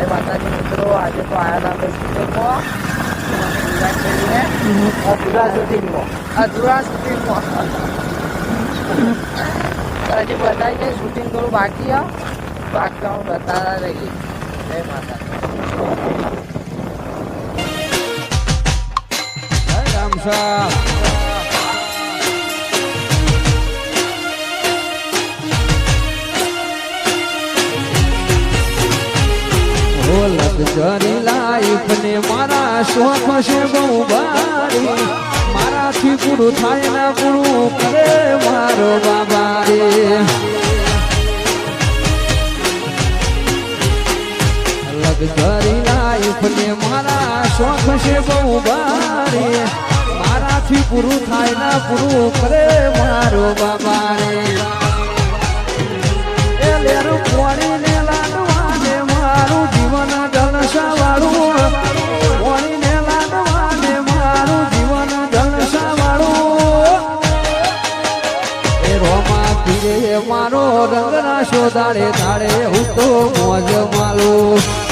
જય માતાજી મિત્રો, આજે તો આયા હતા અધૂરા શૂટિંગમાં હજી બતાવી છે. શૂટિંગ થોડું બાકી હું બતાવતા રહીએ. જય માતાજી. રામ સાહેબ લગજરી લાઈફ ને મારા શોખ છે બહુ ભારી, મારાથી પૂરું થાય ને પૂરું કરે મારો બાબા રે. લગજરી લાઈફ ને મારા શોખ છે બહુ ભારી, મારાથી પૂરું થાય ને પૂરું કરે મારો બાબા રે. એ લેરું પોણી ને લાડવા ને મારું જીવન જલસા વાળું, પોણી ને લાડવા ને મારું જીવન જલસા વાળું. એ રોમા પીરે મારો રંગ ના શોધાડે ધાડે હું તો મોજ માલું.